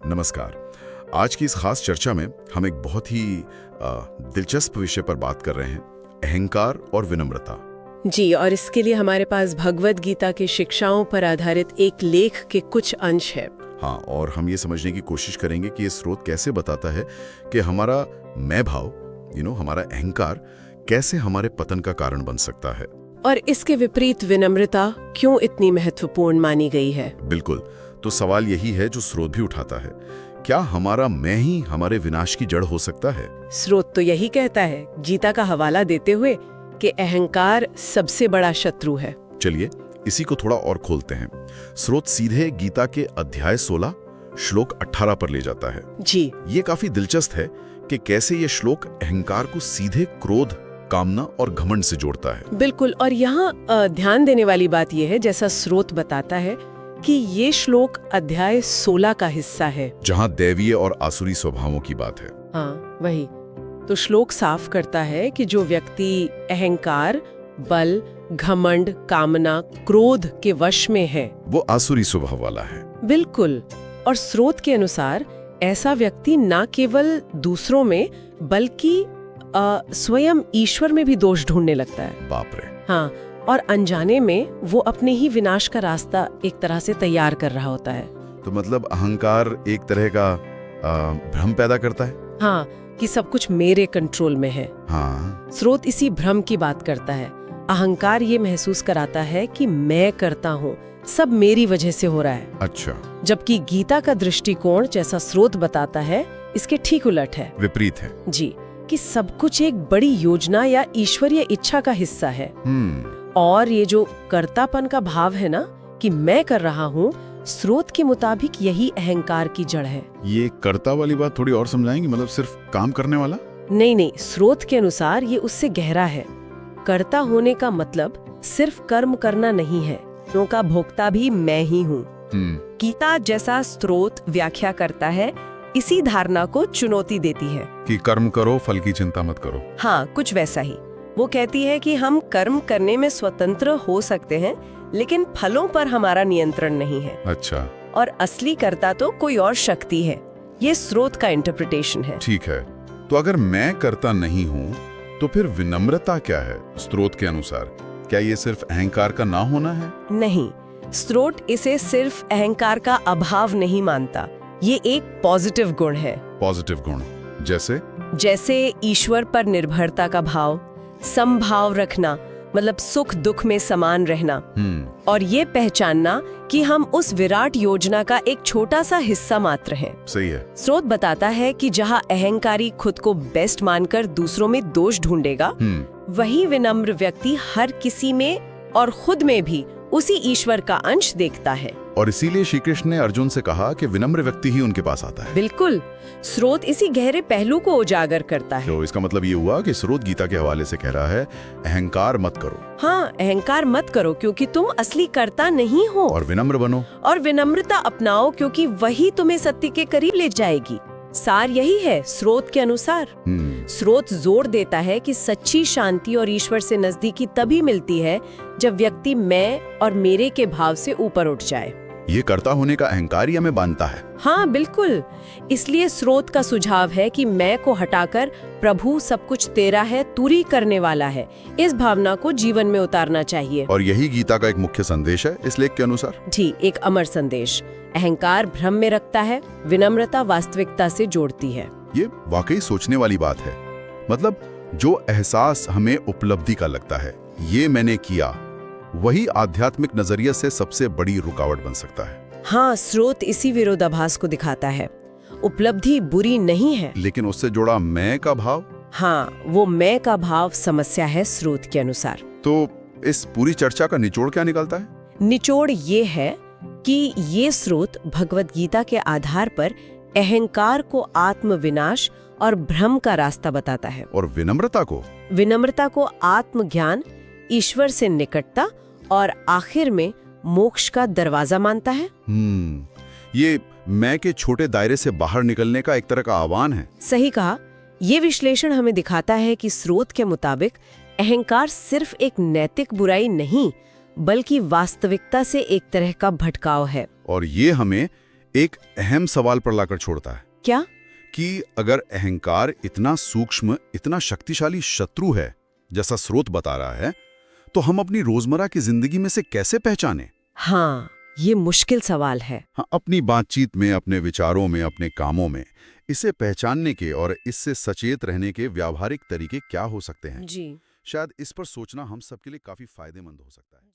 नमस्कार। आज की इस खास चर्चा में हम एक बहुत ही दिलचस्प विषय पर बात कर रहे हैं, अहंकार और विनम्रता। जी, और इसके लिए हमारे पास भगवद गीता की शिक्षाओं पर आधारित एक लेख के कुछ अंश है। हाँ, और हम ये समझने की कोशिश करेंगे कि ये स्रोत कैसे बताता है कि हमारा मैं भाव, हमारा अहंकार कैसे हमारे पतन का कारण बन सकता है। और इसके विपरीत विनम्रता क्यों इतनी महत्वपूर्ण मानी गई है। बिल्कुल, तो सवाल यही है जो स्रोत भी उठाता है, क्या हमारा मैं ही हमारे विनाश की जड़ हो सकता है? स्रोत तो यही कहता है, गीता का हवाला देते हुए, कि अहंकार सबसे बड़ा शत्रु है। चलिए इसी को थोड़ा और खोलते हैं। स्रोत सीधे गीता के अध्याय 16 श्लोक 18 पर ले जाता है। जी, ये काफी दिलचस्प है कि कैसे ये श्लोक अहंकार को सीधे क्रोध, कामना और घमंड से जोड़ता है। बिल्कुल, और यहाँ ध्यान देने वाली बात यह है, जैसा स्रोत बताता है कि ये श्लोक अध्याय 16 का हिस्सा है, जहाँ दैवीय और आसुरी स्वभावों की बात है। हाँ, वही तो श्लोक साफ करता है कि जो व्यक्ति अहंकार, बल, घमंड, कामना, क्रोध के वश में है, वो आसुरी स्वभाव वाला है। बिल्कुल, और स्रोत के अनुसार ऐसा व्यक्ति न केवल दूसरों में बल्कि स्वयं ईश्वर में भी दोष ढूंढने लगता है। बाप रे। हाँ, और अनजाने में वो अपने ही विनाश का रास्ता एक तरह से तैयार कर रहा होता है। तो मतलब अहंकार एक तरह का भ्रम पैदा करता है। हाँ, कि सब कुछ मेरे कंट्रोल में है। हाँ। स्रोत इसी भ्रम की बात करता है। अहंकार ये महसूस कराता है कि मैं करता हूँ, सब मेरी वजह से हो रहा है। अच्छा। जबकि गीता का दृष्टिकोण, जैसा स्रोत बताता है, इसके ठीक उलट है, विपरीत है। जी, कि सब कुछ एक बड़ी योजना या ईश्वरीय इच्छा का हिस्सा है। और ये जो कर्तापन का भाव है ना, कि मैं कर रहा हूँ, स्रोत के मुताबिक यही अहंकार की जड़ है। ये कर्ता वाली बात थोड़ी और समझाएंगे, मतलब सिर्फ काम करने वाला? नहीं, स्रोत के अनुसार ये उससे गहरा है। कर्ता होने का मतलब सिर्फ कर्म करना नहीं है, का भोक्ता भी मैं ही हूँ। गीता जैसा स्रोत व्याख्या करता है, इसी धारणा को चुनौती देती है कि कर्म करो, फल की चिंता मत करो। हाँ, कुछ वैसा ही। वो कहती है कि हम कर्म करने में स्वतंत्र हो सकते हैं, लेकिन फलों पर हमारा नियंत्रण नहीं है। अच्छा। और असली कर्ता तो कोई और शक्ति है। ये स्रोत का इंटरप्रिटेशन है। ठीक है, तो अगर मैं कर्ता नहीं हूँ तो फिर विनम्रता क्या है स्रोत के अनुसार? क्या ये सिर्फ अहंकार का ना होना है? नहीं, स्रोत इसे सिर्फ अहंकार का अभाव नहीं मानता। ये एक पॉजिटिव गुण है। पॉजिटिव गुण जैसे ईश्वर पर निर्भरता का भाव, समभाव रखना, मतलब सुख दुख में समान रहना, और ये पहचानना कि हम उस विराट योजना का एक छोटा सा हिस्सा मात्र हैं। सही है। स्रोत बताता है कि जहाँ अहंकारी खुद को बेस्ट मानकर दूसरों में दोष ढूंढेगा, वही विनम्र व्यक्ति हर किसी में और खुद में भी उसी ईश्वर का अंश देखता है। और इसीलिए श्री कृष्ण ने अर्जुन से कहा कि विनम्र व्यक्ति ही उनके पास आता है। बिल्कुल, स्रोत इसी गहरे पहलू को उजागर करता है। तो इसका मतलब ये हुआ कि स्रोत गीता के हवाले से कह रहा है, अहंकार मत करो। हाँ, अहंकार मत करो क्योंकि तुम असली कर्ता नहीं हो। और विनम्र बनो। और विनम्रता अपनाओ क्योंकि वही तुम्हें सत्य के करीब ले जाएगी। सार यही है स्रोत के अनुसार। स्रोत जोर देता है कि सच्ची शांति और ईश्वर से नजदीकी तभी मिलती है जब व्यक्ति मैं और मेरे के भाव से ऊपर उठ जाए। ये कर्ता होने का अहंकार ही हमें बांधता है। हाँ, बिल्कुल। इसलिए स्रोत का सुझाव है कि मैं को हटाकर प्रभु सब कुछ तेरा है, तू ही करने वाला है, इस भावना को जीवन में उतारना चाहिए। और यही गीता का एक मुख्य संदेश है इस लेख के अनुसार। जी, एक अमर संदेश। अहंकार भ्रम में रखता है, विनम्रता वास्तविकता से जोड़ती है। ये वाकई सोचने वाली बात है। मतलब जो एहसास हमें उपलब्धि का लगता है, ये मैंने किया, वही आध्यात्मिक नजरिए से सबसे बड़ी रुकावट बन सकता है। हाँ, स्रोत इसी विरोधाभास को दिखाता है। उपलब्धि बुरी नहीं है, लेकिन उससे जुड़ा मैं का भाव, हाँ, वो मैं का भाव समस्या है स्रोत के अनुसार। तो इस पूरी चर्चा का निचोड़ क्या निकलता है? निचोड़ ये है कि ये स्रोत भगवद गीता के आधार पर अहंकार को आत्मविनाश और भ्रम का रास्ता बताता है, और विनम्रता को आत्मज्ञान, ईश्वर से निकटता और आखिर में मोक्ष का दरवाजा मानता है। ये मैं के छोटे दायरे से बाहर निकलने का एक तरह का आह्वान है। सही कहा। ये विश्लेषण हमें दिखाता है कि स्रोत के मुताबिक अहंकार सिर्फ एक नैतिक बुराई नहीं, बल्कि वास्तविकता से एक तरह का भटकाव है। और ये हमें एक अहम सवाल पर लाकर छोड़ता है क्या? कि अगर अहंकार इतना सूक्ष्म, इतना शक्तिशाली शत्रु है जैसा स्रोत बता रहा है, तो हम अपनी रोजमर्रा की जिंदगी में से कैसे पहचाने? हाँ, ये मुश्किल सवाल है। हाँ, अपनी बातचीत में, अपने विचारों में, अपने कामों में इसे पहचानने के और इससे सचेत रहने के व्यावहारिक तरीके क्या हो सकते हैं? जी। शायद इस पर सोचना हम सबके लिए काफी फायदेमंद हो सकता है।